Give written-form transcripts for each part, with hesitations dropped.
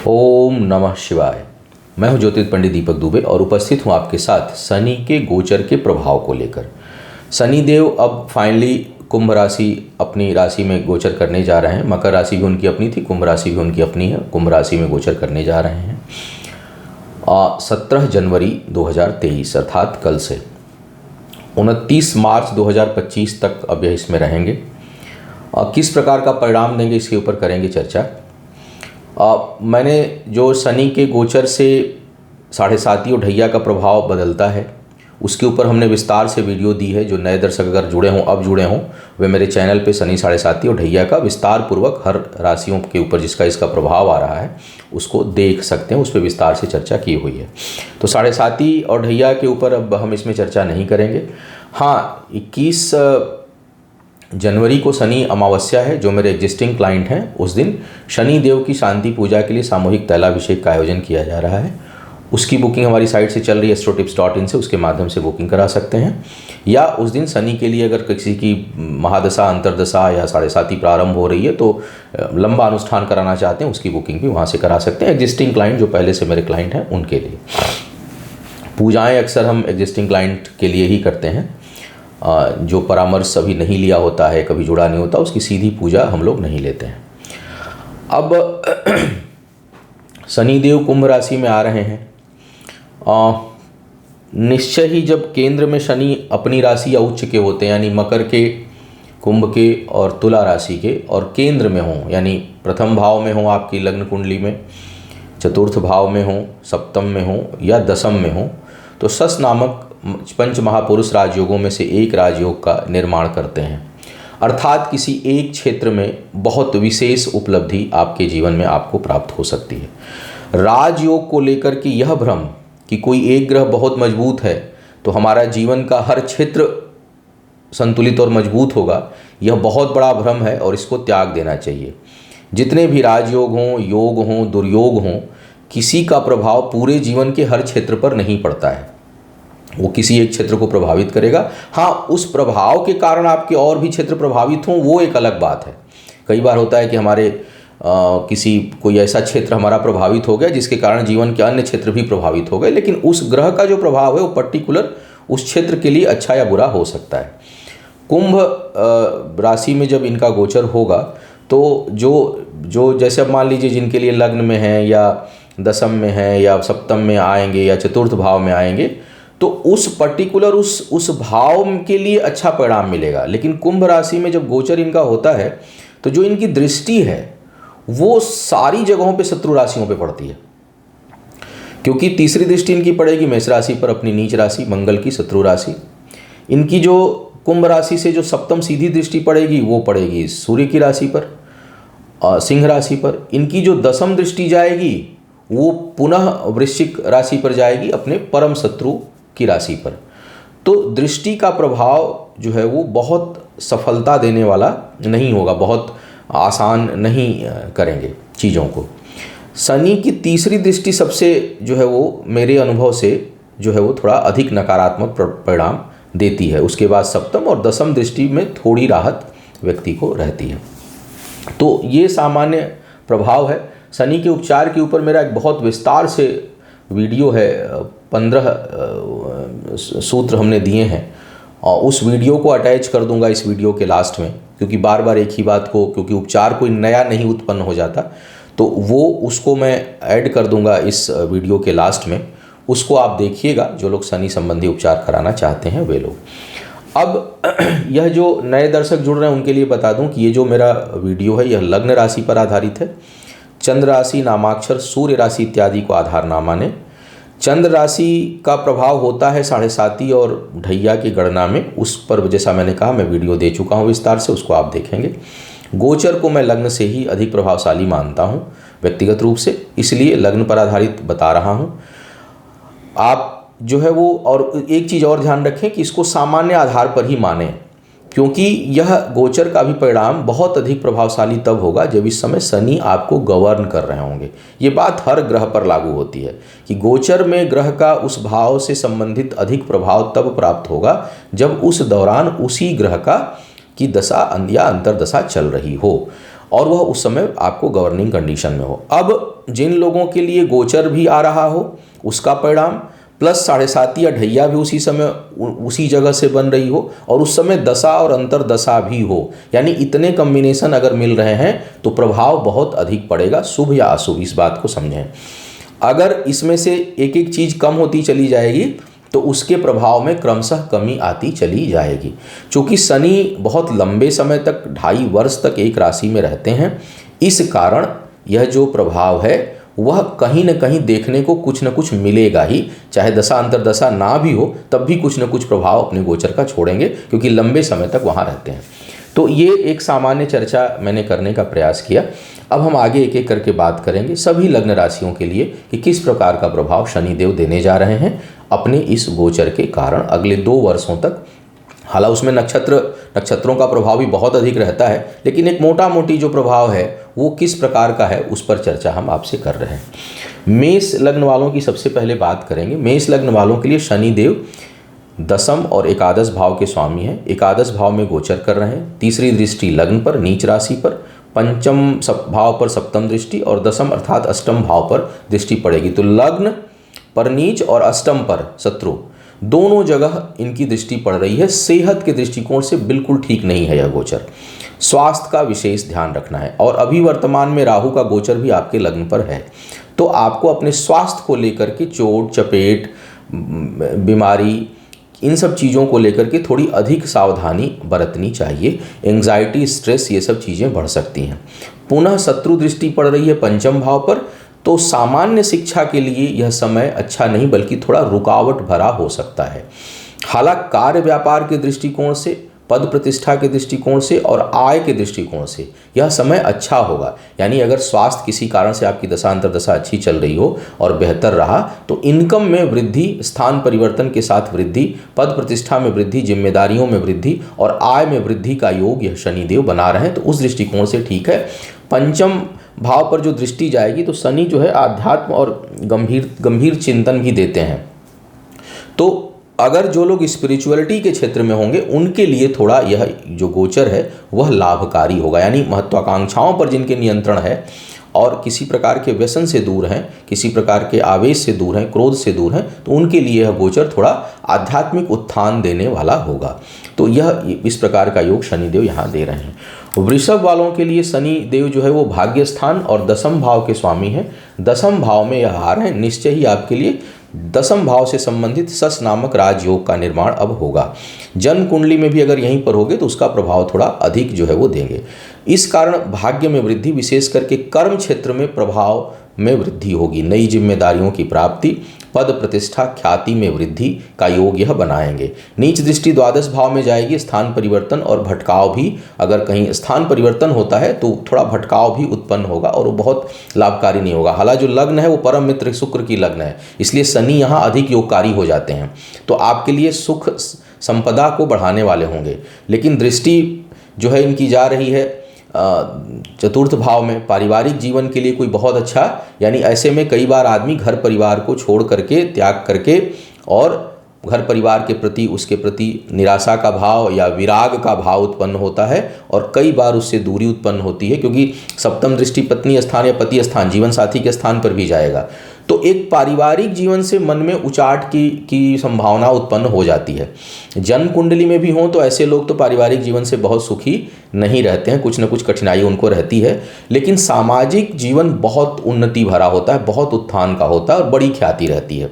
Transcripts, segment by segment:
ओम नमः शिवाय। मैं हूं ज्योतिष पंडित दीपक दुबे और उपस्थित हूं आपके साथ शनि के गोचर के प्रभाव को लेकर। शनि देव अब फाइनली कुंभ राशि अपनी राशि में गोचर करने जा रहे हैं। मकर राशि भी उनकी अपनी थी, कुंभ राशि भी उनकी अपनी है। कुंभ राशि में गोचर करने जा रहे हैं 17 जनवरी 2023 अर्थात कल से 29 मार्च 2025 तक अब यह इसमें रहेंगे। किस प्रकार का परिणाम देंगे इसके ऊपर करेंगे चर्चा। मैंने जो शनि के गोचर से 7.5 और ढैया का प्रभाव बदलता है उसके ऊपर हमने विस्तार से वीडियो दी है। जो नए दर्शक अगर जुड़े हों, अब जुड़े हों, वे मेरे चैनल पे शनि 7.5 और ढैया का विस्तार पूर्वक हर राशियों के ऊपर जिसका इसका प्रभाव आ रहा है उसको देख सकते हैं। उस पर विस्तार से चर्चा की हुई है। तो 7.5 और ढैया के ऊपर अब हम इसमें चर्चा नहीं करेंगे। हाँ, 21 जनवरी को शनि अमावस्या है। जो मेरे एग्जिस्टिंग क्लाइंट हैं उस दिन शनि देव की शांति पूजा के लिए सामूहिक तैलाभिषेक का आयोजन किया जा रहा है। उसकी बुकिंग हमारी साइट से चल रही है astrotips.in से, उसके माध्यम से बुकिंग करा सकते हैं। या उस दिन शनि के लिए अगर किसी की महादशा अंतरदशा या 7.5 प्रारंभ हो रही है तो लंबा अनुष्ठान कराना चाहते हैं, उसकी बुकिंग भी वहाँ से करा सकते हैं। एग्जिस्टिंग क्लाइंट जो पहले से मेरे क्लाइंट हैं उनके लिए पूजाएँ अक्सर हम एग्जिस्टिंग क्लाइंट के लिए ही करते हैं। जो परामर्श अभी नहीं लिया होता है, कभी जुड़ा नहीं होता, उसकी सीधी पूजा हम लोग नहीं लेते हैं। अब शनिदेव कुंभ राशि में आ रहे हैं। निश्चय ही जब केंद्र में शनि अपनी राशि या उच्च के होते हैं, यानी मकर के, कुंभ के और तुला राशि के, और केंद्र में हों, यानी प्रथम भाव में हों आपकी लग्न कुंडली में, चतुर्थ भाव में हों, सप्तम में हों या दशम में हों, तो शश नामक पंच महापुरुष राजयोगों में से एक राजयोग का निर्माण करते हैं। अर्थात किसी एक क्षेत्र में बहुत विशेष उपलब्धि आपके जीवन में आपको प्राप्त हो सकती है। राजयोग को लेकर कि यह भ्रम कि कोई एक ग्रह बहुत मजबूत है तो हमारा जीवन का हर क्षेत्र संतुलित और मजबूत होगा, यह बहुत बड़ा भ्रम है और इसको त्याग देना चाहिए। जितने भी राजयोग हों, योग हों, दुर्योग हों, किसी का प्रभाव पूरे जीवन के हर क्षेत्र पर नहीं पड़ता है। वो किसी एक क्षेत्र को प्रभावित करेगा। हाँ, उस प्रभाव के कारण आपके और भी क्षेत्र प्रभावित हों, वो एक अलग बात है। कई बार होता है कि हमारे किसी कोई ऐसा क्षेत्र हमारा प्रभावित हो गया जिसके कारण जीवन के अन्य क्षेत्र भी प्रभावित हो गए, लेकिन उस ग्रह का जो प्रभाव है वो पर्टिकुलर उस क्षेत्र के लिए अच्छा या बुरा हो सकता है। कुंभ राशि में जब इनका गोचर होगा तो जो जैसे अब मान लीजिए जिनके लिए लग्न में है या दशम में है या सप्तम में आएंगे या चतुर्थ भाव में आएंगे तो उस पर्टिकुलर उस भाव के लिए अच्छा परिणाम मिलेगा। लेकिन कुंभ राशि में जब गोचर इनका होता है तो जो इनकी दृष्टि है वो सारी जगहों पे शत्रु राशियों पे पड़ती है, क्योंकि तीसरी दृष्टि इनकी पड़ेगी मेष राशि पर, अपनी नीच राशि मंगल की शत्रु राशि। इनकी जो कुंभ राशि से जो सप्तम सीधी दृष्टि पड़ेगी वो पड़ेगी सूर्य की राशि पर, सिंह राशि पर। इनकी जो दशम दृष्टि जाएगी वो पुनः वृश्चिक राशि पर जाएगी, अपने परम शत्रु की राशि पर। तो दृष्टि का प्रभाव जो है वो बहुत सफलता देने वाला नहीं होगा, बहुत आसान नहीं करेंगे चीज़ों को। शनि की तीसरी दृष्टि सबसे जो है वो मेरे अनुभव से जो है वो थोड़ा अधिक नकारात्मक परिणाम देती है। उसके बाद सप्तम और दशम दृष्टि में थोड़ी राहत व्यक्ति को रहती है। तो ये सामान्य प्रभाव है। शनि के उपचार के ऊपर मेरा एक बहुत विस्तार से वीडियो है, 15 सूत्र हमने दिए हैं, और उस वीडियो को अटैच कर दूंगा इस वीडियो के लास्ट में, क्योंकि बार बार एक ही बात को, क्योंकि उपचार कोई नया नहीं उत्पन्न हो जाता, तो वो उसको मैं ऐड कर दूंगा इस वीडियो के लास्ट में। उसको आप देखिएगा, जो लोग शनि संबंधी उपचार कराना चाहते हैं वे लोग। अब यह जो नए दर्शक जुड़ रहे हैं उनके लिए बता दूं कि ये जो मेरा वीडियो है यह लग्न राशि पर आधारित है। चंद्र राशि, नामाक्षर, सूर्य राशि इत्यादि को आधार ना माने। चंद्र राशि का प्रभाव होता है 7.5 और ढैया की गणना में, उस पर जैसा मैंने कहा मैं वीडियो दे चुका हूँ विस्तार से, उसको आप देखेंगे। गोचर को मैं लग्न से ही अधिक प्रभावशाली मानता हूँ व्यक्तिगत रूप से, इसलिए लग्न पर आधारित बता रहा हूँ। आप जो है वो, और एक चीज़ और ध्यान रखें कि इसको सामान्य आधार पर ही मानें, क्योंकि यह गोचर का भी परिणाम बहुत अधिक प्रभावशाली तब होगा जब इस समय शनि आपको गवर्न कर रहे होंगे। ये बात हर ग्रह पर लागू होती है कि गोचर में ग्रह का उस भाव से संबंधित अधिक प्रभाव तब प्राप्त होगा जब उस दौरान उसी ग्रह का की दशा या अंतरदशा चल रही हो और वह उस समय आपको गवर्निंग कंडीशन में हो। अब जिन लोगों के लिए गोचर भी आ रहा हो उसका परिणाम, प्लस 7.5 या ढैया भी उसी समय उसी जगह से बन रही हो, और उस समय दशा और अंतर दशा भी हो, यानी इतने कॉम्बिनेशन अगर मिल रहे हैं तो प्रभाव बहुत अधिक पड़ेगा, शुभ या अशुभ, इस बात को समझें। अगर इसमें से एक एक चीज़ कम होती चली जाएगी तो उसके प्रभाव में क्रमशः कमी आती चली जाएगी। क्योंकि शनि बहुत लंबे समय तक 2.5 वर्ष तक एक राशि में रहते हैं, इस कारण यह जो प्रभाव है वह कहीं न कहीं देखने को कुछ न कुछ मिलेगा ही, चाहे दशा अंतर्दशा ना भी हो तब भी कुछ न कुछ प्रभाव अपने गोचर का छोड़ेंगे, क्योंकि लंबे समय तक वहाँ रहते हैं। तो ये एक सामान्य चर्चा मैंने करने का प्रयास किया। अब हम आगे एक एक करके बात करेंगे सभी लग्न राशियों के लिए कि किस प्रकार का प्रभाव शनिदेव देने जा रहे हैं अपने इस गोचर के कारण अगले 2 वर्षों तक। हालांकि उसमें नक्षत्रों का प्रभाव भी बहुत अधिक रहता है, लेकिन एक मोटा मोटी जो प्रभाव है वो किस प्रकार का है उस पर चर्चा हम आपसे कर रहे हैं। मेष लग्न वालों की सबसे पहले बात करेंगे। मेष लग्न वालों के लिए शनिदेव दशम और एकादश भाव के स्वामी हैं, एकादश भाव में गोचर कर रहे हैं। तीसरी दृष्टि लग्न पर, नीच राशि पर, पंचम भाव पर सप्तम दृष्टि और दशम अर्थात अष्टम भाव पर दृष्टि पड़ेगी। तो लग्न पर नीच और अष्टम पर शत्रु, दोनों जगह इनकी दृष्टि पड़ रही है। सेहत के दृष्टिकोण से बिल्कुल ठीक नहीं है यह गोचर, स्वास्थ्य का विशेष ध्यान रखना है। और अभी वर्तमान में राहु का गोचर भी आपके लग्न पर है, तो आपको अपने स्वास्थ्य को लेकर के चोट चपेट बीमारी इन सब चीज़ों को लेकर के थोड़ी अधिक सावधानी बरतनी चाहिए। एंग्जाइटी स्ट्रेस ये सब चीज़ें बढ़ सकती हैं। पुनः शत्रु दृष्टि पड़ रही है पंचम भाव पर, तो सामान्य शिक्षा के लिए यह समय अच्छा नहीं बल्कि थोड़ा रुकावट भरा हो सकता है। हालांकि कार्य व्यापार के दृष्टिकोण से, पद प्रतिष्ठा के दृष्टिकोण से और आय के दृष्टिकोण से यह समय अच्छा होगा। यानी अगर स्वास्थ्य किसी कारण से आपकी दशा अंतर्दशा अच्छी चल रही हो और बेहतर रहा तो इनकम में वृद्धि, स्थान परिवर्तन के साथ वृद्धि, पद प्रतिष्ठा में वृद्धि, जिम्मेदारियों में वृद्धि और आय में वृद्धि का योग यह शनिदेव बना रहे हैं, तो उस दृष्टिकोण से ठीक है। पंचम भाव पर जो दृष्टि जाएगी तो शनि जो है आध्यात्म और गंभीर चिंतन भी देते हैं। तो अगर जो लोग स्पिरिचुअलिटी के क्षेत्र में होंगे उनके लिए थोड़ा यह जो गोचर है वह लाभकारी होगा। यानी महत्वाकांक्षाओं पर जिनके नियंत्रण है और किसी प्रकार के व्यसन से दूर हैं, किसी प्रकार के आवेश से दूर हैं, क्रोध से दूर हैं, तो उनके लिए यह गोचर थोड़ा आध्यात्मिक उत्थान देने वाला होगा। तो यह इस प्रकार का योग शनिदेव यहाँ दे रहे हैं। वृषभ वालों के लिए शनिदेव जो है वो भाग्य स्थान और दशम भाव के स्वामी हैं। दशम भाव में यह आ रहे हैं, निश्चय ही आपके लिए दशम भाव से संबंधित सस नामक राजयोग का निर्माण अब होगा। जन्म कुंडली में भी अगर यहीं पर होगे तो उसका प्रभाव थोड़ा अधिक जो है वो देंगे। इस कारण भाग्य में वृद्धि, विशेष करके कर्म क्षेत्र में प्रभाव में वृद्धि होगी। नई जिम्मेदारियों की प्राप्ति, पद प्रतिष्ठा ख्याति में वृद्धि का योग यह बनाएंगे। नीच दृष्टि द्वादश भाव में जाएगी, स्थान परिवर्तन और भटकाव भी, अगर कहीं स्थान परिवर्तन होता है तो थोड़ा भटकाव भी उत्पन्न होगा और वो बहुत लाभकारी नहीं होगा। हालांकि जो लग्न है वो परम मित्र शुक्र की लग्न है, इसलिए शनि यहाँ अधिक योगकारी हो जाते हैं, तो आपके लिए सुख संपदा को बढ़ाने वाले होंगे। लेकिन दृष्टि जो है इनकी जा रही है चतुर्थ भाव में, पारिवारिक जीवन के लिए कोई बहुत अच्छा, यानी ऐसे में कई बार आदमी घर परिवार को छोड़ करके, त्याग करके और घर परिवार के प्रति, उसके प्रति निराशा का भाव या विराग का भाव उत्पन्न होता है और कई बार उससे दूरी उत्पन्न होती है, क्योंकि सप्तम दृष्टि पत्नी स्थान या पति स्थान, जीवन साथी के स्थान पर भी जाएगा। तो एक पारिवारिक जीवन से मन में उचाट की संभावना उत्पन्न हो जाती है। जन्म कुंडली में भी हों तो ऐसे लोग तो पारिवारिक जीवन से बहुत सुखी नहीं रहते हैं, कुछ न कुछ कठिनाई उनको रहती है, लेकिन सामाजिक जीवन बहुत उन्नति भरा होता है, बहुत उत्थान का होता है और बड़ी ख्याति रहती है।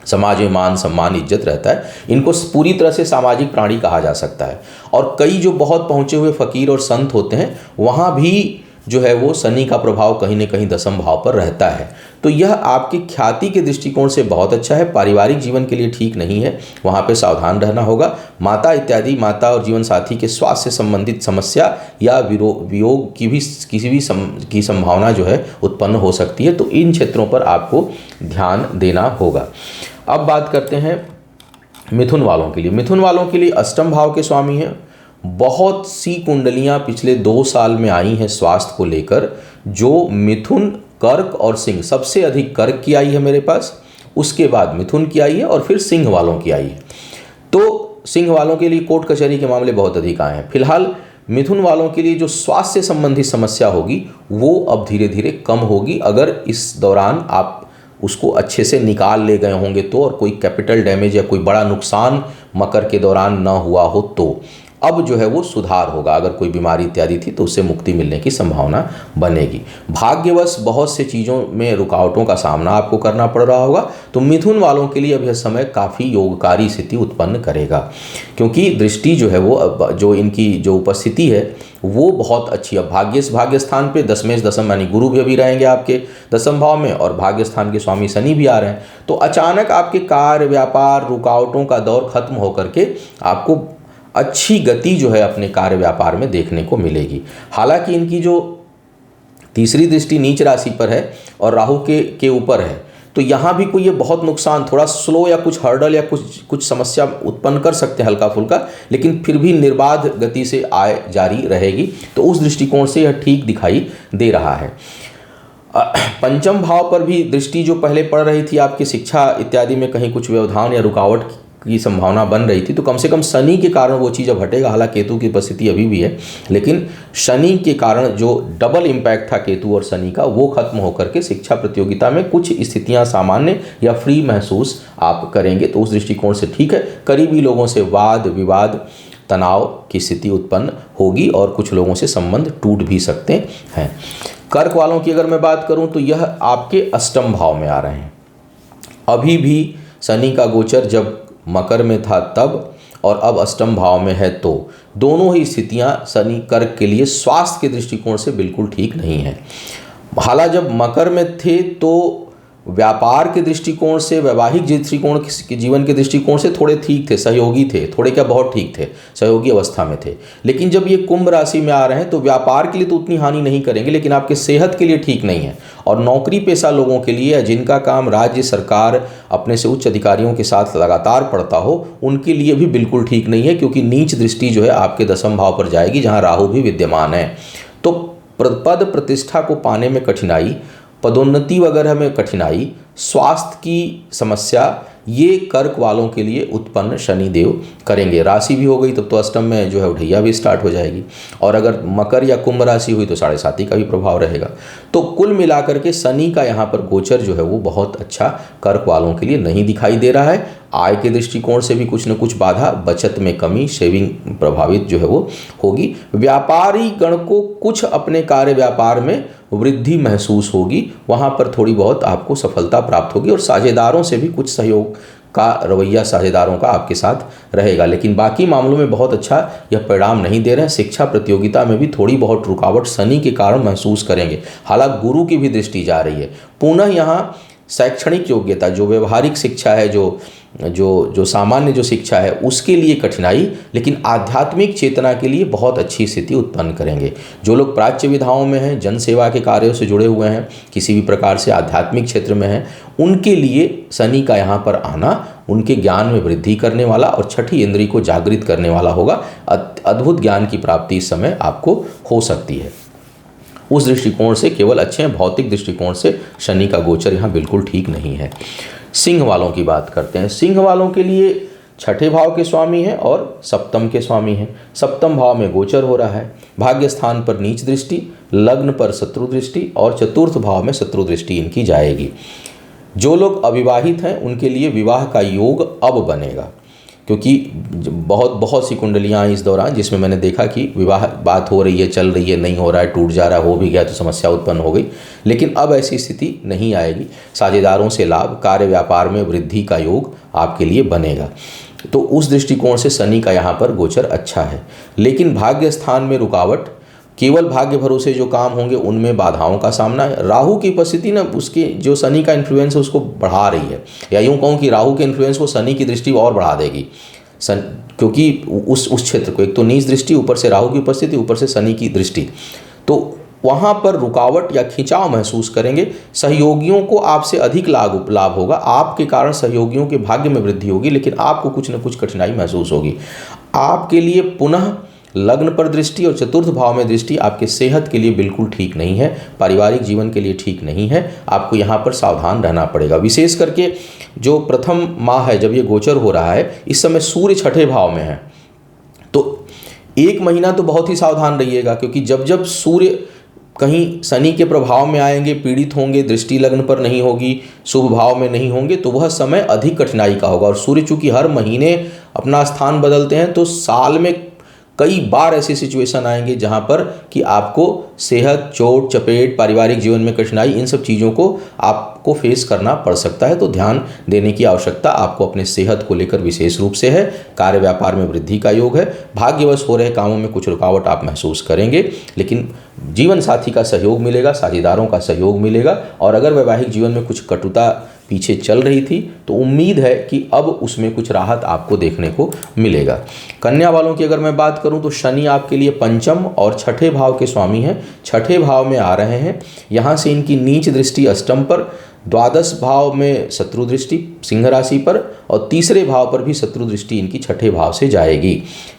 समाज में मान सम्मान इज्जत रहता है। इनको पूरी तरह से सामाजिक प्राणी कहा जा सकता है। और कई जो बहुत पहुँचे हुए फकीर और संत होते हैं वहाँ भी जो है वो शनि का प्रभाव कहीं न कहीं दशम भाव पर रहता है। तो यह आपकी ख्याति के दृष्टिकोण से बहुत अच्छा है, पारिवारिक जीवन के लिए ठीक नहीं है, वहाँ पे सावधान रहना होगा। माता इत्यादि, माता और जीवन साथी के स्वास्थ्य से संबंधित समस्या या वियोग की भी किसी भी की संभावना जो है उत्पन्न हो सकती है, तो इन क्षेत्रों पर आपको ध्यान देना होगा। अब बात करते हैं मिथुन वालों के लिए। मिथुन वालों के लिए अष्टम भाव के स्वामी हैं। बहुत सी कुंडलियां पिछले 2 साल में आई हैं स्वास्थ्य को लेकर, जो मिथुन, कर्क और सिंह, सबसे अधिक कर्क की आई है मेरे पास, उसके बाद मिथुन की आई है और फिर सिंह वालों की आई है। तो सिंह वालों के लिए कोर्ट कचहरी के मामले बहुत अधिक आए हैं। फिलहाल मिथुन वालों के लिए जो स्वास्थ्य संबंधी समस्या होगी वो अब धीरे धीरे कम होगी, अगर इस दौरान आप उसको अच्छे से निकाल ले गए होंगे तो, और कोई कैपिटल डैमेज या कोई बड़ा नुकसान मकर के दौरान ना हुआ हो तो। अब जो है वो सुधार होगा, अगर कोई बीमारी इत्यादि थी तो उससे मुक्ति मिलने की संभावना बनेगी। भाग्यवश बहुत से चीज़ों में रुकावटों का सामना आपको करना पड़ रहा होगा, तो मिथुन वालों के लिए अब यह समय काफ़ी योगकारी स्थिति उत्पन्न करेगा, क्योंकि दृष्टि जो है वो जो इनकी जो उपस्थिति है वो बहुत अच्छी है। भाग्य स्थान पे दशमेश दशम यानी गुरु भी अभी रहेंगे आपके दशम भाव में, और भाग्य स्थान के स्वामी शनि भी आ रहे हैं, तो अचानक आपके कार्य व्यापार रुकावटों का दौर खत्म होकर के आपको अच्छी गति जो है अपने कार्य व्यापार में देखने को मिलेगी। हालांकि इनकी जो तीसरी दृष्टि नीच राशि पर है और राहु के ऊपर है, तो यहाँ भी कोई ये बहुत नुकसान, थोड़ा स्लो या कुछ हर्डल या कुछ समस्या उत्पन्न कर सकते हैं हल्का फुल्का, लेकिन फिर भी निर्बाध गति से आय जारी रहेगी, तो उस दृष्टिकोण से यह ठीक दिखाई दे रहा है। पंचम भाव पर भी दृष्टि जो पहले पड़ रही थी आपकी शिक्षा इत्यादि में कहीं कुछ व्यवधान या रुकावट की संभावना बन रही थी, तो कम से कम शनि के कारण वो चीज़ अब हटेगा। हालांकि केतु की उपस्थिति अभी भी है, लेकिन शनि के कारण जो डबल इम्पैक्ट था केतु और शनि का वो खत्म होकर के शिक्षा प्रतियोगिता में कुछ स्थितियां सामान्य या फ्री महसूस आप करेंगे, तो उस दृष्टिकोण से ठीक है। करीबी लोगों से वाद विवाद तनाव की स्थिति उत्पन्न होगी और कुछ लोगों से संबंध टूट भी सकते हैं। कर्क वालों की अगर मैं बात करूं तो यह आपके अष्टम भाव में आ रहे हैं। अभी भी शनि का गोचर जब मकर में था तब, और अब अष्टम भाव में है, तो दोनों ही स्थितियां शनि कर्क के लिए स्वास्थ्य के दृष्टिकोण से बिल्कुल ठीक नहीं है। हालांकि जब मकर में थे तो व्यापार के दृष्टिकोण से, वैवाहिक दृष्टिकोण के जीवन के दृष्टिकोण से थोड़े ठीक थे, सहयोगी थे, थोड़े क्या बहुत ठीक थे, सहयोगी अवस्था में थे। लेकिन जब ये कुंभ राशि में आ रहे हैं तो व्यापार के लिए तो उतनी हानि नहीं करेंगे, लेकिन आपके सेहत के लिए ठीक नहीं है। और नौकरी पेशा लोगों के लिए, जिनका काम राज्य सरकार अपने से उच्च अधिकारियों के साथ लगातार पड़ता हो, उनके लिए भी बिल्कुल ठीक नहीं है, क्योंकि नीच दृष्टि जो है आपके दशम भाव पर जाएगी, जहाँ राहु भी विद्यमान है। तो पद प्रतिष्ठा को पाने में कठिनाई, पदोन्नति वगैरह में कठिनाई, स्वास्थ्य की समस्या, ये कर्क वालों के लिए उत्पन्न शनिदेव करेंगे। राशि भी हो गई तब तो अष्टम में जो है उठैया भी स्टार्ट हो जाएगी, और अगर मकर या कुंभ राशि हुई तो 7.5 का भी प्रभाव रहेगा। तो कुल मिलाकर के शनि का यहाँ पर गोचर जो है वो बहुत अच्छा कर्क वालों के लिए नहीं दिखाई दे रहा है। आय के दृष्टिकोण से भी कुछ न कुछ बाधा, बचत में कमी, सेविंग प्रभावित जो है वो होगी। व्यापारी गण को कुछ अपने कार्य व्यापार में वृद्धि महसूस होगी, वहाँ पर थोड़ी बहुत आपको सफलता प्राप्त होगी, और साझेदारों से भी कुछ सहयोग का रवैया साझेदारों का आपके साथ रहेगा। लेकिन बाकी मामलों में बहुत अच्छा यह परिणाम नहीं दे रहे हैं। शिक्षा प्रतियोगिता में भी थोड़ी बहुत रुकावट शनि के कारण महसूस करेंगे। हालांकि गुरु की भी दृष्टि जा रही है। पुनः यहाँ शैक्षणिक योग्यता, जो व्यवहारिक शिक्षा है, जो सामान्य जो शिक्षा है, उसके लिए कठिनाई, लेकिन आध्यात्मिक चेतना के लिए बहुत अच्छी स्थिति उत्पन्न करेंगे। जो लोग प्राच्य विधाओं में हैं, जन सेवा के कार्यों से जुड़े हुए हैं, किसी भी प्रकार से आध्यात्मिक क्षेत्र में हैं, उनके लिए शनि का यहाँ पर आना उनके ज्ञान में वृद्धि करने वाला और छठी इंद्रिय को जागृत करने वाला होगा। अद्भुत ज्ञान की प्राप्ति इस समय आपको हो सकती है। उस दृष्टिकोण से केवल अच्छे हैं। भौतिक दृष्टिकोण से शनि का गोचर यहाँ बिल्कुल ठीक नहीं है। सिंह वालों की बात करते हैं। सिंह वालों के लिए छठे भाव के स्वामी हैं और सप्तम के स्वामी हैं। सप्तम भाव में गोचर हो रहा है। भाग्य स्थान पर नीच दृष्टि, लग्न पर शत्रु दृष्टि, और चतुर्थ भाव में शत्रु दृष्टि इनकी जाएगी। जो लोग अविवाहित हैं उनके लिए विवाह का योग अब बनेगा, क्योंकि बहुत सी कुंडलियाँ इस दौरान जिसमें मैंने देखा कि विवाह बात हो रही है, चल रही है, नहीं हो रहा है, टूट जा रहा है, हो भी गया तो समस्या उत्पन्न हो गई, लेकिन अब ऐसी स्थिति नहीं आएगी। साझेदारों से लाभ, कार्य व्यापार में वृद्धि का योग आपके लिए बनेगा। तो उस दृष्टिकोण से शनि का यहाँ पर गोचर अच्छा है। लेकिन भाग्य स्थान में रुकावट, केवल भाग्य भरोसे जो काम होंगे उनमें बाधाओं का सामना है। राहु की उपस्थिति ना उसके जो शनि का इन्फ्लुएंस है उसको बढ़ा रही है, या यूँ कहूँ कि राहु के इन्फ्लुएंस को शनि की दृष्टि और बढ़ा देगी। क्योंकि उस क्षेत्र को, एक तो नीच दृष्टि, ऊपर से राहु की उपस्थिति, ऊपर से शनि की दृष्टि, तो वहाँ पर रुकावट या खिंचाव महसूस करेंगे। सहयोगियों को आपसे अधिक लाभ होगा, आपके कारण सहयोगियों के भाग्य में वृद्धि होगी, लेकिन आपको कुछ न कुछ कठिनाई महसूस होगी। आपके लिए पुनः लग्न पर दृष्टि और चतुर्थ भाव में दृष्टि आपके सेहत के लिए बिल्कुल ठीक नहीं है, पारिवारिक जीवन के लिए ठीक नहीं है। आपको यहाँ पर सावधान रहना पड़ेगा। विशेष करके जो प्रथम माह है जब ये गोचर हो रहा है, इस समय सूर्य छठे भाव में है, तो एक महीना तो बहुत ही सावधान रहिएगा, क्योंकि जब जब सूर्य कहीं शनि के प्रभाव में आएंगे, पीड़ित होंगे, दृष्टि लग्न पर नहीं होगी, शुभ भाव में नहीं होंगे, तो वह समय अधिक कठिनाई का होगा। और सूर्य चूंकि हर महीने अपना स्थान बदलते हैं, तो साल में कई बार ऐसी सिचुएशन आएंगे जहां पर कि आपको सेहत, चोट चपेट, पारिवारिक जीवन में कठिनाई, इन सब चीज़ों को आपको फेस करना पड़ सकता है। तो ध्यान देने की आवश्यकता आपको अपने सेहत को लेकर विशेष रूप से है। कार्य व्यापार में वृद्धि का योग है। भाग्यवश हो रहे कामों में कुछ रुकावट आप महसूस करेंगे, लेकिन जीवन साथी का सहयोग मिलेगा, साझेदारों का सहयोग मिलेगा। और अगर वैवाहिक जीवन में कुछ कटुता पीछे चल रही थी तो उम्मीद है कि अब उसमें कुछ राहत आपको देखने को मिलेगा। कन्या वालों की अगर मैं बात करूं तो शनि आपके लिए पंचम और छठे भाव के स्वामी हैं, छठे भाव में आ रहे हैं। यहाँ से इनकी नीच दृष्टि अष्टम पर, द्वादश भाव में शत्रु दृष्टि सिंह राशि पर, और तीसरे भाव पर भी शत्रु दृष्टि इनकी छठे भाव से जाएगी।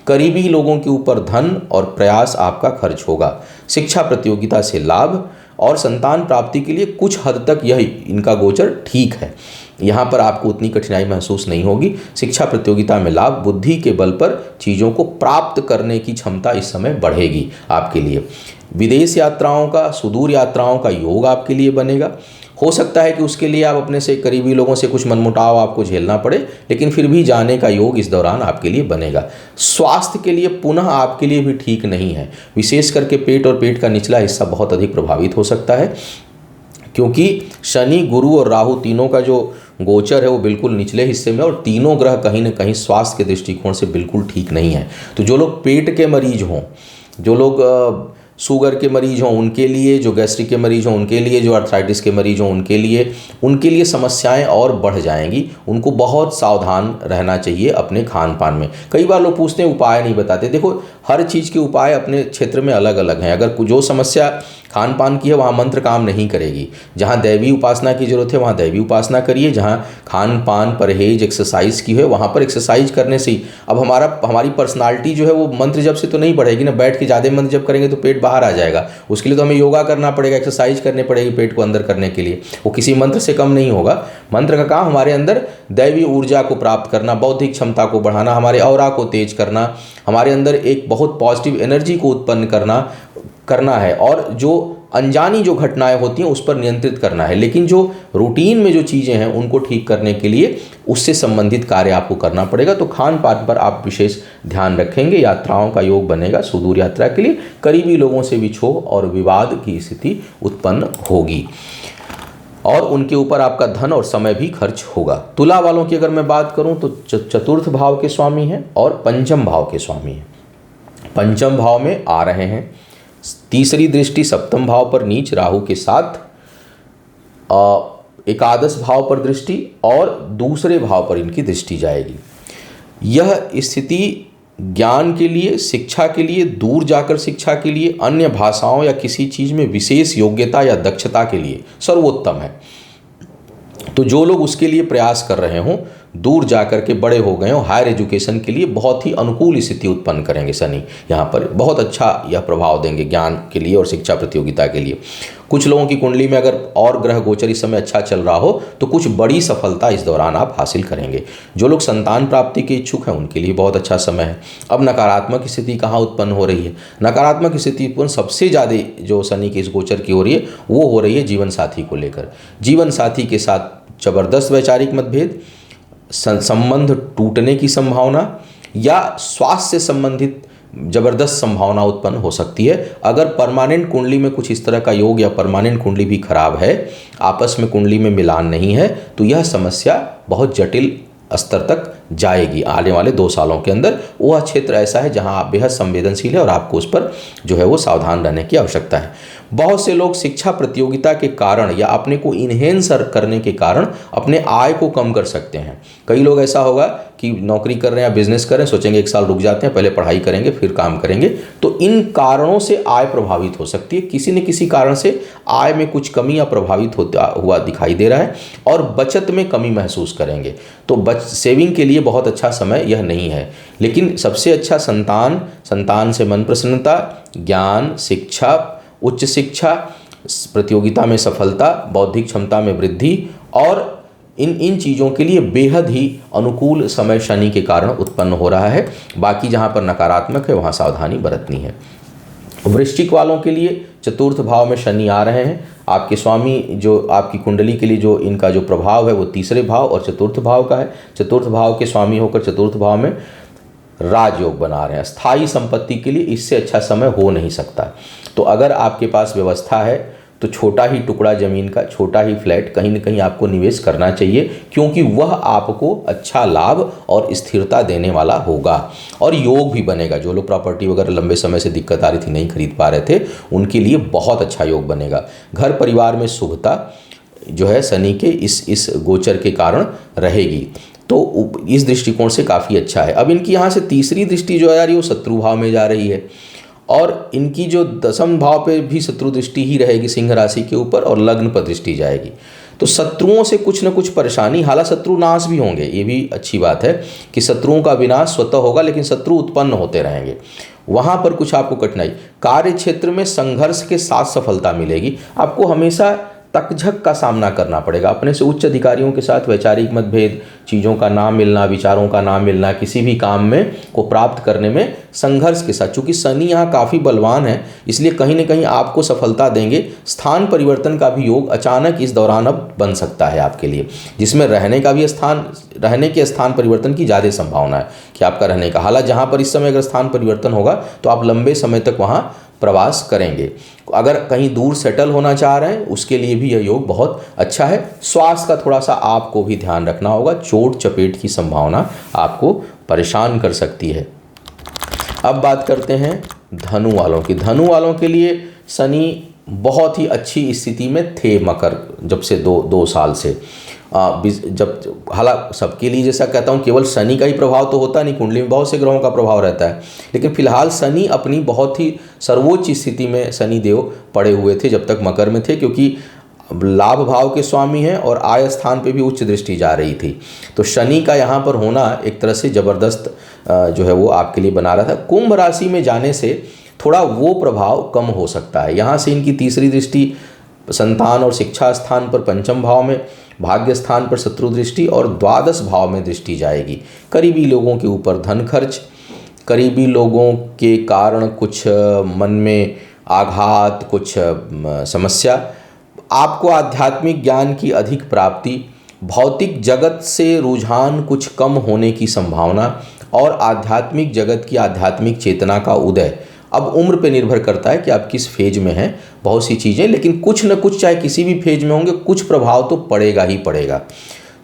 करीबी लोगों के ऊपर धन और प्रयास आपका खर्च होगा। शिक्षा प्रतियोगिता से लाभ और संतान प्राप्ति के लिए कुछ हद तक यह इनका गोचर ठीक है। यहाँ पर आपको उतनी कठिनाई महसूस नहीं होगी। शिक्षा प्रतियोगिता में लाभ, बुद्धि के बल पर चीज़ों को प्राप्त करने की क्षमता इस समय बढ़ेगी आपके लिए। विदेश यात्राओं का, सुदूर यात्राओं का योग आपके लिए बनेगा। हो सकता है कि उसके लिए आप अपने से करीबी लोगों से कुछ मनमुटाव आपको झेलना पड़े, लेकिन फिर भी जाने का योग इस दौरान आपके लिए बनेगा। स्वास्थ्य के लिए पुनः आपके लिए भी ठीक नहीं है। विशेष करके पेट और पेट का निचला हिस्सा बहुत अधिक प्रभावित हो सकता है, क्योंकि शनि, गुरु और राहु तीनों का जो गोचर है वो बिल्कुल निचले हिस्से में, और तीनों ग्रह कहीं ना कहीं स्वास्थ्य के दृष्टिकोण से बिल्कुल ठीक नहीं है। तो जो लोग पेट के मरीज हों, जो लोग शुगर के मरीज हों उनके लिए, जो गैस्ट्रिक के मरीज हों उनके लिए, जो आर्थराइटिस के मरीज हों उनके लिए समस्याएं और बढ़ जाएंगी। उनको बहुत सावधान रहना चाहिए अपने खान पान में। कई बार लोग पूछते हैं उपाय नहीं बताते। देखो, हर चीज़ के उपाय अपने क्षेत्र में अलग अलग हैं। अगर जो समस्या खान पान की है वहाँ मंत्र काम नहीं करेगी। जहाँ दैवी उपासना की जरूरत है वहाँ दैवी उपासना करिए। जहाँ खान पान, परहेज, एक्सरसाइज की है वहाँ पर एक्सरसाइज करने से ही अब हमारी पर्सनालिटी जो है वो मंत्र जप से तो नहीं बढ़ेगी ना। बैठ के ज़्यादा मंत्र जप करेंगे तो पेट बाहर आ जाएगा। उसके लिए तो हमें योगा करना पड़ेगा, एक्सरसाइज करनी पड़ेगी पेट को अंदर करने के लिए। वो किसी मंत्र से कम नहीं होगा। मंत्र का काम हमारे अंदर दैवी ऊर्जा को प्राप्त करना, बौद्धिक क्षमता को बढ़ाना, हमारे ऑरा को तेज करना, हमारे अंदर एक बहुत पॉजिटिव एनर्जी को उत्पन्न करना है, और जो अनजानी जो घटनाएं होती हैं उस पर नियंत्रित करना है। लेकिन जो रूटीन में जो चीज़ें हैं उनको ठीक करने के लिए उससे संबंधित कार्य आपको करना पड़ेगा। तो खान पान पर आप विशेष ध्यान रखेंगे। यात्राओं का योग बनेगा सुदूर यात्रा के लिए। करीबी लोगों से विक्षोभ और विवाद की स्थिति उत्पन्न होगी, और उनके ऊपर आपका धन और समय भी खर्च होगा। तुला वालों की अगर मैं बात करूं तो चतुर्थ भाव के स्वामी हैं और पंचम भाव के स्वामी हैं। पंचम भाव में आ रहे हैं। तीसरी दृष्टि सप्तम भाव पर नीच राहु के साथ, एकादश भाव पर दृष्टि और दूसरे भाव पर इनकी दृष्टि जाएगी। यह स्थिति ज्ञान के लिए, शिक्षा के लिए, दूर जाकर शिक्षा के लिए, अन्य भाषाओं या किसी चीज़ में विशेष योग्यता या दक्षता के लिए सर्वोत्तम है। तो जो लोग उसके लिए प्रयास कर रहे हों, दूर जाकर के बड़े हो गए हों, हायर एजुकेशन के लिए बहुत ही अनुकूल स्थिति उत्पन्न करेंगे शनि। यहाँ पर बहुत अच्छा यह प्रभाव देंगे ज्ञान के लिए और शिक्षा प्रतियोगिता के लिए। कुछ लोगों की कुंडली में अगर और ग्रह गोचर इस समय अच्छा चल रहा हो तो कुछ बड़ी सफलता इस दौरान आप हासिल करेंगे। जो लोग संतान प्राप्ति के इच्छुक हैं उनके लिए बहुत अच्छा समय है। अब नकारात्मक स्थिति कहाँ उत्पन्न हो रही है? नकारात्मक स्थिति उत्पन्न सबसे ज़्यादा जो शनि के इस गोचर की हो रही है वो हो रही है जीवन साथी को लेकर। जीवन साथी के साथ जबरदस्त वैचारिक मतभेद, संबंध टूटने की संभावना, या स्वास्थ्य से संबंधित जबरदस्त संभावना उत्पन्न हो सकती है। अगर परमानेंट कुंडली में कुछ इस तरह का योग या परमानेंट कुंडली भी खराब है, आपस में कुंडली में मिलान नहीं है, तो यह समस्या बहुत जटिल स्तर तक जाएगी आने वाले 2 सालों के अंदर। वह क्षेत्र ऐसा है जहां आप बेहद संवेदनशील है और आपको उस पर जो है वो सावधान रहने की आवश्यकता है। बहुत से लोग शिक्षा प्रतियोगिता के कारण या अपने को इन्हेंस करने के कारण अपने आय को कम कर सकते हैं। कई लोग ऐसा होगा कि नौकरी कर रहे हैं या बिजनेस कर रहे हैं, सोचेंगे 1 साल रुक जाते हैं, पहले पढ़ाई करेंगे फिर काम करेंगे, तो इन कारणों से आय प्रभावित हो सकती है। किसी न किसी कारण से आय में कुछ कमी या प्रभावित होता हुआ दिखाई दे रहा है और बचत में कमी महसूस करेंगे। तो सेविंग के लिए बहुत अच्छा समय यह नहीं है। लेकिन सबसे अच्छा संतान से मन प्रसन्नता, ज्ञान, शिक्षा, उच्च शिक्षा, प्रतियोगिता में सफलता, बौद्धिक क्षमता में वृद्धि और इन इन चीज़ों के लिए बेहद ही अनुकूल समय शनि के कारण उत्पन्न हो रहा है। बाकी जहाँ पर नकारात्मक है वहाँ सावधानी बरतनी है। वृश्चिक वालों के लिए चतुर्थ भाव में शनि आ रहे हैं। आपके स्वामी जो आपकी कुंडली के लिए जो इनका जो प्रभाव है वो तीसरे भाव और चतुर्थ भाव का है। चतुर्थ भाव के स्वामी होकर चतुर्थ भाव में राजयोग बना रहे हैं। स्थायी संपत्ति के लिए इससे अच्छा समय हो नहीं सकता। तो अगर आपके पास व्यवस्था है तो छोटा ही टुकड़ा ज़मीन का, छोटा ही फ्लैट कहीं न कहीं आपको निवेश करना चाहिए, क्योंकि वह आपको अच्छा लाभ और स्थिरता देने वाला होगा और योग भी बनेगा। जो लोग प्रॉपर्टी वगैरह लंबे समय से दिक्कत आ रही थी, नहीं खरीद पा रहे थे, उनके लिए बहुत अच्छा योग बनेगा। घर परिवार में शुभता जो है शनि के इस गोचर के कारण रहेगी, तो इस दृष्टिकोण से काफ़ी अच्छा है। अब इनकी यहाँ से तीसरी दृष्टि जो आ रही है वो शत्रु भाव में जा रही है और इनकी जो दशम भाव पे भी शत्रु दृष्टि ही रहेगी सिंह राशि के ऊपर और लग्न पर दृष्टि जाएगी। तो शत्रुओं से कुछ न कुछ परेशानी, हालांकि शत्रु नाश भी होंगे, ये भी अच्छी बात है कि शत्रुओं का विनाश स्वतः होगा, लेकिन शत्रु उत्पन्न होते रहेंगे। वहाँ पर कुछ आपको कठिनाई, कार्य क्षेत्र में संघर्ष के साथ सफलता मिलेगी। आपको हमेशा तकझक का सामना करना पड़ेगा, अपने से उच्च अधिकारियों के साथ वैचारिक मतभेद, चीज़ों का ना मिलना, विचारों का ना मिलना, किसी भी काम में को प्राप्त करने में संघर्ष के साथ। चूँकि शनि यहाँ काफ़ी बलवान है, इसलिए कहीं न कहीं आपको सफलता देंगे। स्थान परिवर्तन का भी योग अचानक इस दौरान अब बन सकता है आपके लिए, जिसमें रहने के स्थान परिवर्तन की ज़्यादा संभावना है कि आपका रहने का। हालांकि जहाँ पर इस समय अगर स्थान परिवर्तन होगा तो आप लंबे समय तक वहाँ प्रवास करेंगे। अगर कहीं दूर सेटल होना चाह रहे हैं उसके लिए भी यह योग बहुत अच्छा है। स्वास्थ्य का थोड़ा सा आपको भी ध्यान रखना होगा, चोट चपेट की संभावना आपको परेशान कर सकती है। अब बात करते हैं धनु वालों की। धनु वालों के लिए शनि बहुत ही अच्छी स्थिति में थे मकर, जब से दो साल से जब हालांकि सबके लिए जैसा कहता हूँ केवल शनि का ही प्रभाव तो होता नहीं, कुंडली में बहुत से ग्रहों का प्रभाव रहता है, लेकिन फिलहाल शनि अपनी बहुत ही सर्वोच्च स्थिति में शनि देव पड़े हुए थे जब तक मकर में थे, क्योंकि लाभ भाव के स्वामी हैं और आय स्थान पे भी उच्च दृष्टि जा रही थी। तो शनि का यहाँ पर होना एक तरह से ज़बरदस्त जो है वो आपके लिए बना रहा था। कुंभ राशि में जाने से थोड़ा वो प्रभाव कम हो सकता है। यहाँ से इनकी तीसरी दृष्टि संतान और शिक्षा स्थान पर पंचम भाव में, भाग्य स्थान पर शत्रु दृष्टि और द्वादश भाव में दृष्टि जाएगी। करीबी लोगों के ऊपर धन खर्च, करीबी लोगों के कारण कुछ मन में आघात, कुछ समस्या, आपको आध्यात्मिक ज्ञान की अधिक प्राप्ति, भौतिक जगत से रुझान कुछ कम होने की संभावना और आध्यात्मिक जगत की आध्यात्मिक चेतना का उदय। अब उम्र पे निर्भर करता है कि आप किस फेज में हैं, बहुत सी चीज़ें, लेकिन कुछ न कुछ चाहे किसी भी फेज में होंगे कुछ प्रभाव तो पड़ेगा ही पड़ेगा।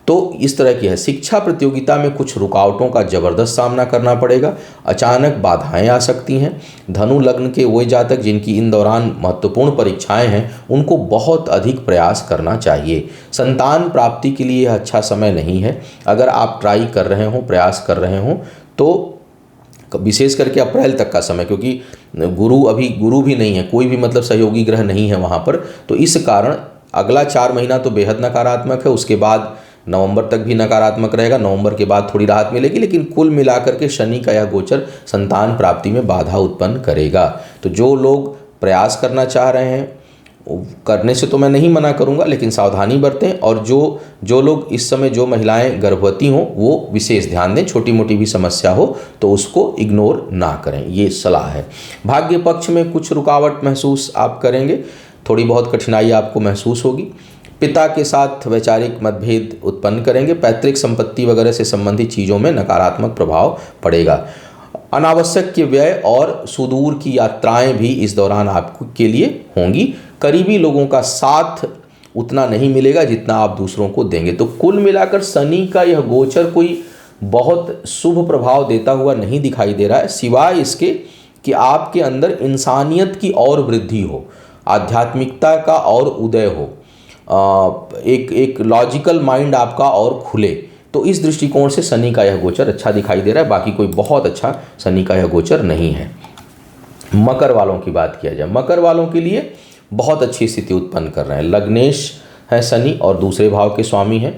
तो इस तरह की है। शिक्षा प्रतियोगिता में कुछ रुकावटों का ज़बरदस्त सामना करना पड़ेगा, अचानक बाधाएं आ सकती हैं। धनु लग्न के वो जातक जिनकी इन दौरान महत्वपूर्ण परीक्षाएं हैं उनको बहुत अधिक प्रयास करना चाहिए। संतान प्राप्ति के लिए अच्छा समय नहीं है। अगर आप ट्राई कर रहे हो, प्रयास कर रहे हो, तो विशेष करके अप्रैल तक का समय, क्योंकि गुरु भी नहीं है, कोई भी मतलब सहयोगी ग्रह नहीं है वहाँ पर, तो इस कारण अगला 4 महीना तो बेहद नकारात्मक है। उसके बाद नवंबर तक भी नकारात्मक रहेगा, नवंबर के बाद थोड़ी राहत मिलेगी, लेकिन कुल मिलाकर के शनि का यह गोचर संतान प्राप्ति में बाधा उत्पन्न करेगा। तो जो लोग प्रयास करना चाह रहे हैं करने से तो मैं नहीं मना करूंगा, लेकिन सावधानी बरतें। और जो लोग इस समय, जो महिलाएं गर्भवती हों वो विशेष ध्यान दें। छोटी मोटी भी समस्या हो तो उसको इग्नोर ना करें, ये सलाह है। भाग्य पक्ष में कुछ रुकावट महसूस आप करेंगे, थोड़ी बहुत कठिनाई आपको महसूस होगी। पिता के साथ वैचारिक मतभेद उत्पन्न करेंगे। पैतृक संपत्ति वगैरह से संबंधित चीज़ों में नकारात्मक प्रभाव पड़ेगा। अनावश्यक के व्यय और सुदूर की यात्राएं भी इस दौरान आपके लिए होंगी। करीबी लोगों का साथ उतना नहीं मिलेगा जितना आप दूसरों को देंगे। तो कुल मिलाकर शनि का यह गोचर कोई बहुत शुभ प्रभाव देता हुआ नहीं दिखाई दे रहा है, सिवाय इसके कि आपके अंदर इंसानियत की और वृद्धि हो, आध्यात्मिकता का और उदय हो, एक लॉजिकल माइंड आपका और खुले। तो इस दृष्टिकोण से शनि का यह गोचर अच्छा दिखाई दे रहा है। बाकी कोई बहुत अच्छा शनि का यह गोचर नहीं है। मकर वालों की बात किया जाए, मकर वालों के लिए बहुत अच्छी स्थिति उत्पन्न कर रहे हैं। लग्नेश है शनि और दूसरे भाव के स्वामी हैं।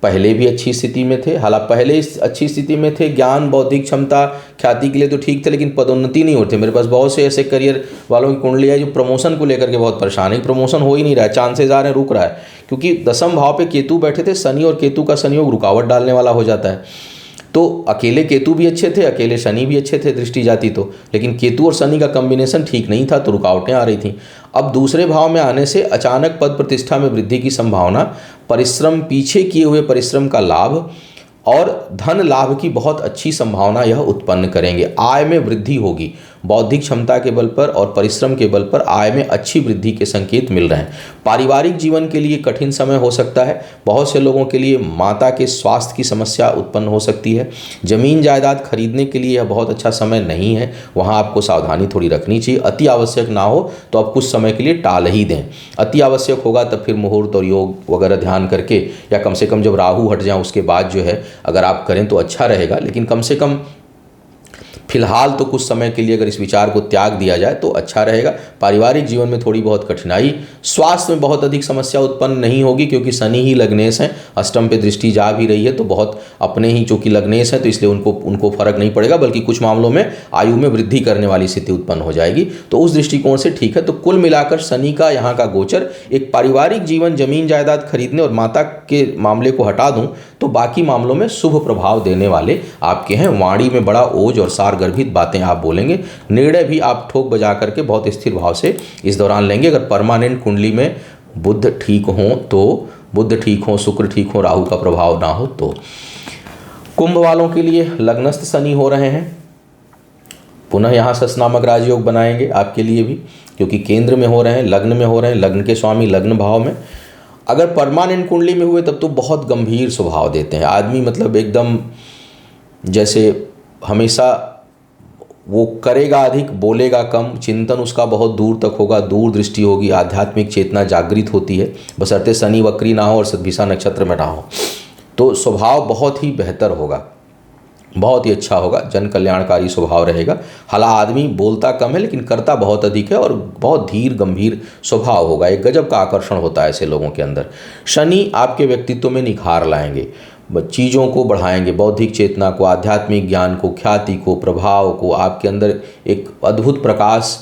पहले भी अच्छी स्थिति में थे, हालांकि पहले अच्छी स्थिति में थे, ज्ञान बौद्धिक क्षमता ख्याति के लिए तो ठीक थे, लेकिन पदोन्नति नहीं होती। मेरे पास बहुत से ऐसे करियर वालों की कुंडली है जो प्रमोशन को लेकर के बहुत परेशान है, प्रमोशन हो ही नहीं रहा है, चांसेज आ रहे हैं, रुक रहा है, क्योंकि दसम भाव पे केतु बैठे थे। शनि और केतु का संयोग रुकावट डालने वाला हो जाता है। तो अकेले केतु भी अच्छे थे, अकेले शनि भी अच्छे थे दृष्टि जाती तो, लेकिन केतु और शनि का कॉम्बिनेशन ठीक नहीं था, तो रुकावटें आ रही थी। अब दूसरे भाव में आने से अचानक पद प्रतिष्ठा में वृद्धि की संभावना, परिश्रम, पीछे किए हुए परिश्रम का लाभ और धन लाभ की बहुत अच्छी संभावना यह उत्पन्न करेंगे। आय में वृद्धि होगी, बौद्धिक क्षमता के बल पर और परिश्रम के बल पर आय में अच्छी वृद्धि के संकेत मिल रहे हैं। पारिवारिक जीवन के लिए कठिन समय हो सकता है। बहुत से लोगों के लिए माता के स्वास्थ्य की समस्या उत्पन्न हो सकती है। जमीन जायदाद खरीदने के लिए यह बहुत अच्छा समय नहीं है, वहाँ आपको सावधानी थोड़ी रखनी चाहिए। अति आवश्यक ना हो तो आप कुछ समय के लिए टाल ही दें। अति आवश्यक होगा तब फिर मुहूर्त और योग वगैरह ध्यान करके, या कम से कम जब राहु हट जाए उसके बाद जो है अगर आप करें तो अच्छा रहेगा। लेकिन कम से कम फिलहाल तो कुछ समय के लिए अगर इस विचार को त्याग दिया जाए तो अच्छा रहेगा। पारिवारिक जीवन में थोड़ी बहुत कठिनाई, स्वास्थ्य में बहुत अधिक समस्या उत्पन्न नहीं होगी, क्योंकि शनि ही लग्नेश है, अष्टम पे दृष्टि जा भी रही है, तो बहुत अपने ही चूंकि लग्नेश है तो इसलिए उनको फर्क नहीं पड़ेगा, बल्कि कुछ मामलों में आयु में वृद्धि करने वाली स्थिति उत्पन्न हो जाएगी। तो उस दृष्टिकोण से ठीक है। तो कुल मिलाकर शनि का यहाँ का गोचर एक पारिवारिक जीवन, जमीन जायदाद खरीदने और माता के मामले को हटा दूं तो बाकी मामलों में शुभ प्रभाव देने वाले आपके हैं। वाणी में बड़ा ओज और सार गर्भित बातें आप बोलेंगे। निर्णय भी आप ठोक बजा करके बहुत स्थिर भाव से इस दौरान लेंगे। अगर परमानेंट कुंडली में बुध ठीक हो, शुक्र ठीक हो, राहु का प्रभाव ना हो तो। कुंभ वालों के लिए लग्नस्थ शनि हो रहे हैं, पुनः यहाँ सस नामक राजयोग बनाएंगे आपके लिए भी, क्योंकि केंद्र में हो रहे हैं, लग्न में हो रहे हैं, लग्न के स्वामी लग्न भाव में। अगर परमानेंट कुंडली में हुए तब तो बहुत गंभीर स्वभाव देते हैं आदमी, मतलब एकदम जैसे हमेशा वो करेगा अधिक, बोलेगा कम, चिंतन उसका बहुत दूर तक होगा, दूर दृष्टि होगी, आध्यात्मिक चेतना जागृत होती है, बशर्ते शनि वक्री ना हो और सद्भिषा नक्षत्र में ना हो। तो स्वभाव बहुत ही बेहतर होगा, बहुत ही अच्छा होगा, जन कल्याणकारी स्वभाव रहेगा। हालांकि आदमी बोलता कम है लेकिन करता बहुत अधिक है और बहुत धीर गंभीर स्वभाव होगा। एक गजब का आकर्षण होता है ऐसे लोगों के अंदर। शनि आपके व्यक्तित्व में निखार लाएंगे, चीज़ों को बढ़ाएंगे, बौद्धिक चेतना को, आध्यात्मिक ज्ञान को, ख्याति को, प्रभाव को, आपके अंदर एक अद्भुत प्रकाश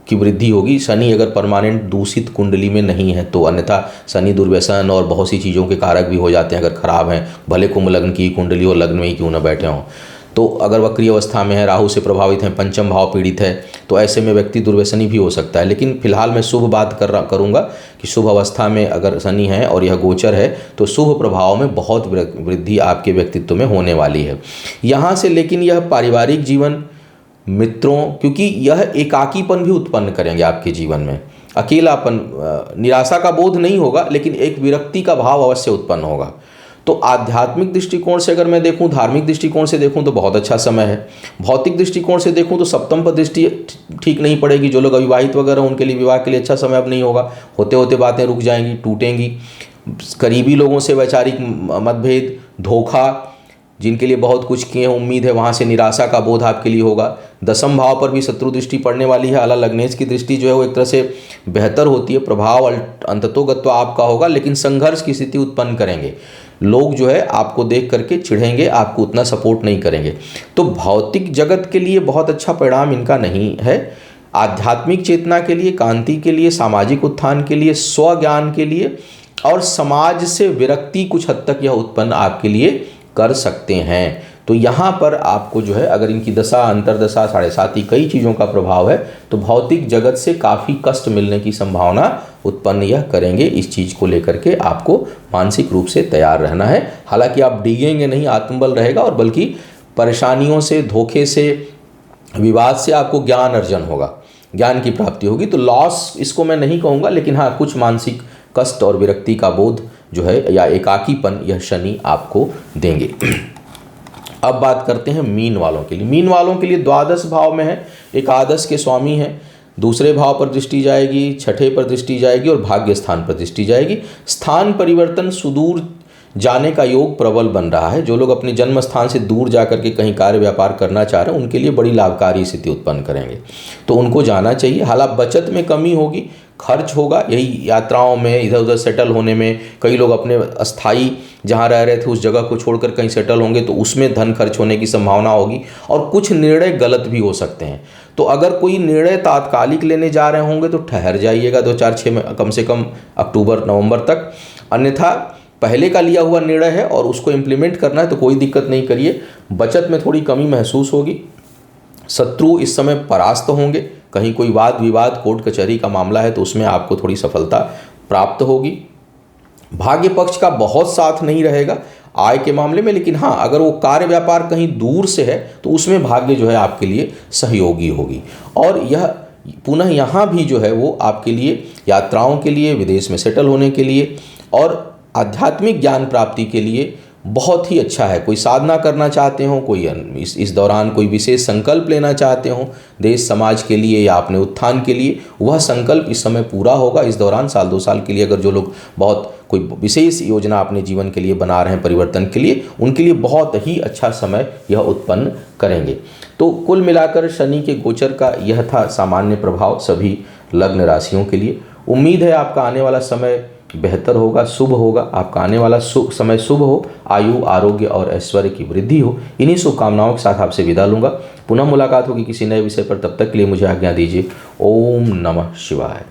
की वृद्धि होगी। शनि अगर परमानेंट दूषित कुंडली में नहीं है तो, अन्यथा शनि दुर्व्यसन और बहुत सी चीज़ों के कारक भी हो जाते हैं अगर खराब हैं, भले कुंभ लग्न की कुंडली हो, लग्न में ही क्यों न बैठे हों। तो अगर वक्री अवस्था में है, राहु से प्रभावित है, पंचम भाव पीड़ित है, तो ऐसे में व्यक्ति दुर्व्यसनी भी हो सकता है। लेकिन फिलहाल मैं शुभ बात करूंगा कि शुभ अवस्था में अगर शनि है और यह गोचर है तो शुभ प्रभाव में बहुत वृद्धि आपके व्यक्तित्व में होने वाली है यहाँ से। लेकिन यह पारिवारिक जीवन, मित्रों, क्योंकि यह एकाकीपन भी उत्पन्न करेंगे आपके जीवन में, अकेलापन, निराशा का बोध नहीं होगा लेकिन एक विरक्ति का भाव अवश्य उत्पन्न होगा। तो आध्यात्मिक दृष्टिकोण से अगर मैं देखूं, धार्मिक दृष्टिकोण से देखूं तो बहुत अच्छा समय है। भौतिक दृष्टिकोण से देखूं तो सप्तम पर दृष्टि ठीक नहीं पड़ेगी। जो लोग अविवाहित वगैरह उनके लिए विवाह के लिए अच्छा समय अब नहीं होगा, होते होते बातें रुक जाएंगी, टूटेंगी। करीबी लोगों से वैचारिक मतभेद, धोखा, जिनके लिए बहुत कुछ किए हैं, उम्मीद है वहाँ से निराशा का बोध आपके लिए होगा। दसम भाव पर भी शत्रु दृष्टि पड़ने वाली है। हालांकि लग्नेश की दृष्टि जो है वो एक तरह से बेहतर होती है, प्रभाव अंततोगत्वा आपका होगा, लेकिन संघर्ष की स्थिति उत्पन्न करेंगे। लोग जो है आपको देख करके चिढ़ेंगे, आपको उतना सपोर्ट नहीं करेंगे। तो भौतिक जगत के लिए बहुत अच्छा परिणाम इनका नहीं है। आध्यात्मिक चेतना के लिए, कांति के लिए, सामाजिक उत्थान के लिए, स्वज्ञान के लिए और समाज से विरक्ति कुछ हद तक यह उत्पन्न आपके लिए कर सकते हैं। तो यहाँ पर आपको जो है अगर इनकी दशा, अंतरदशा, साढ़े साती, कई चीज़ों का प्रभाव है तो भौतिक जगत से काफ़ी कष्ट मिलने की संभावना उत्पन्न यह करेंगे। इस चीज़ को लेकर के आपको मानसिक रूप से तैयार रहना है। हालांकि आप डिगेंगे नहीं, आत्मबल रहेगा, और बल्कि परेशानियों से, धोखे से, विवाद से आपको ज्ञान अर्जन होगा, ज्ञान की प्राप्ति होगी। तो लॉस इसको मैं नहीं कहूँगा, लेकिन हाँ कुछ मानसिक कष्ट और विरक्ति का बोध जो है या एकाकीपन यह शनि आपको देंगे। अब बात करते हैं मीन वालों के लिए। मीन वालों के लिए द्वादश भाव में है, एकादश के स्वामी हैं, दूसरे भाव पर दृष्टि जाएगी, छठे पर दृष्टि जाएगी और भाग्य स्थान पर दृष्टि जाएगी। स्थान परिवर्तन, सुदूर जाने का योग प्रबल बन रहा है। जो लोग अपने जन्म स्थान से दूर जाकर के कहीं कार्य व्यापार करना चाह रहे हैं उनके लिए बड़ी लाभकारी स्थिति उत्पन्न करेंगे, तो उनको जाना चाहिए। हालांकि बचत में कमी होगी, खर्च होगा, यही यात्राओं में, इधर उधर सेटल होने में। कई लोग अपने अस्थाई जहाँ रह रहे थे उस जगह को छोड़कर कहीं सेटल होंगे तो उसमें धन खर्च होने की संभावना होगी, और कुछ निर्णय गलत भी हो सकते हैं। तो अगर कोई निर्णय तात्कालिक लेने जा रहे होंगे तो ठहर जाइएगा 2006 में, कम से कम अक्टूबर नवंबर तक। अन्यथा पहले का लिया हुआ निर्णय है और उसको इम्प्लीमेंट करना है तो कोई दिक्कत नहीं करिए। बचत में थोड़ी कमी महसूस होगी, शत्रु इस समय परास्त होंगे, कहीं कोई वाद विवाद कोर्ट कचहरी का मामला है तो उसमें आपको थोड़ी सफलता प्राप्त होगी। भाग्य पक्ष का बहुत साथ नहीं रहेगा आय के मामले में, लेकिन हाँ, अगर वो कार्य व्यापार कहीं दूर से है तो उसमें भाग्य जो है आपके लिए सहयोगी होगी। और यह पुनः यहाँ भी जो है वो आपके लिए यात्राओं के लिए, विदेश में सेटल होने के लिए और आध्यात्मिक ज्ञान प्राप्ति के लिए बहुत ही अच्छा है। कोई साधना करना चाहते हो, कोई इस दौरान कोई विशेष संकल्प लेना चाहते हो देश समाज के लिए या अपने उत्थान के लिए, वह संकल्प इस समय पूरा होगा। इस दौरान साल 2 साल के लिए अगर जो लोग बहुत कोई विशेष योजना अपने जीवन के लिए बना रहे हैं परिवर्तन के लिए, उनके लिए बहुत ही अच्छा समय यह उत्पन्न करेंगे। तो कुल मिलाकर शनि के गोचर का यह था सामान्य प्रभाव सभी लग्न राशियों के लिए। उम्मीद है आपका आने वाला समय बेहतर होगा, शुभ होगा। आपका आने वाला समय शुभ हो, आयु, आरोग्य और ऐश्वर्य की वृद्धि हो। इन्हीं शुभकामनाओं के साथ आपसे विदा लूंगा। पुनः मुलाकात होगी किसी नए विषय पर, तब तक के लिए मुझे आज्ञा दीजिए। ओम नमः शिवाय।